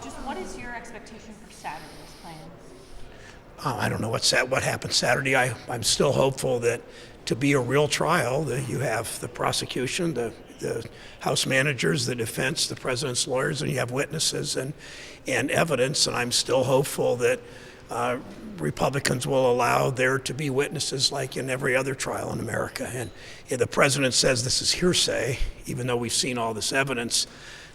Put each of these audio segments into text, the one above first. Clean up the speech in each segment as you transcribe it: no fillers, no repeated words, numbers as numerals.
Just what is your expectation for Saturday's plans? I don't know what happened Saturday. I'm still hopeful that to be a real trial, that you have the prosecution, the House managers, the defense, the president's lawyers, and you have witnesses and evidence. And I'm still hopeful that Republicans will allow there to be witnesses like in every other trial in America. And if the president says this is hearsay, even though we've seen all this evidence,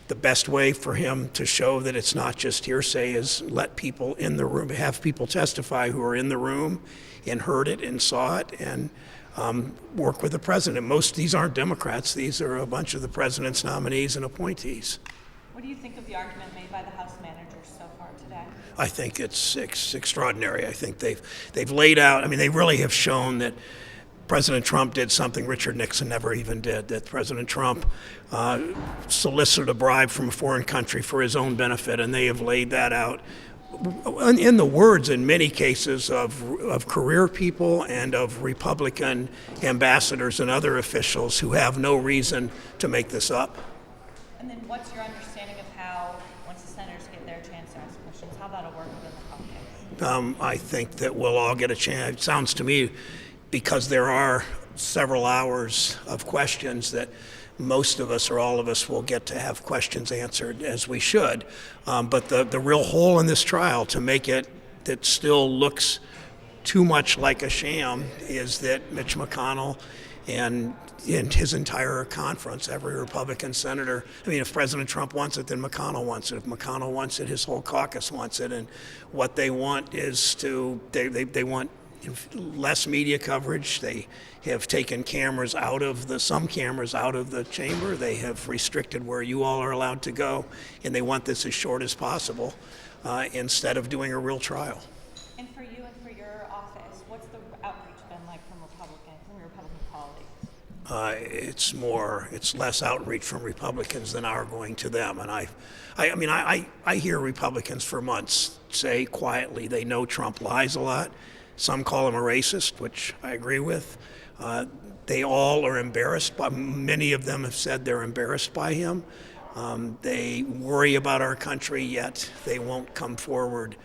the best way for him to show that it's not just hearsay is let people in the room, have people testify who are in the room and heard it and saw it, and work with the president. Most of these aren't Democrats. These are a bunch of the president's nominees and appointees. What do you think of the argument made by the House managers so far today? I think it's extraordinary. I think they've laid out, I mean, they really have shown that President Trump did something Richard Nixon never even did, that President Trump solicited a bribe from a foreign country for his own benefit, and they have laid that out in the words, in many cases, of career people and of Republican ambassadors and other officials who have no reason to make this up. And then what's your understanding of how, once the senators get their chance to ask questions, how that'll work within the caucus? I think that we'll all get a chance. It sounds to me, because there are several hours of questions, that most of us or all of us will get to have questions answered, as we should. But the real hole in this trial, to make it that still looks too much like a sham, is that Mitch McConnell and his entire conference, every Republican senator, I mean, if President Trump wants it, then McConnell wants it. If McConnell wants it, his whole caucus wants it. And what they want is they want less media coverage. They have taken some cameras out of the chamber. They have restricted where you all are allowed to go, and they want this as short as possible instead of doing a real trial. And for you and for your office, what's the outreach been like from your Republican colleagues? It's less outreach from Republicans than our going to them. And I hear Republicans for months say quietly they know Trump lies a lot. Some call him a racist, which I agree with. They all are embarrassed. Many of them have said they're embarrassed by him. They worry about our country, yet they won't come forward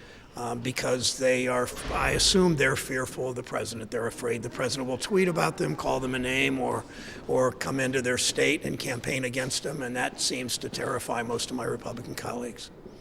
because I assume they're fearful of the president. They're afraid the president will tweet about them, call them a name, or come into their state and campaign against them, and that seems to terrify most of my Republican colleagues.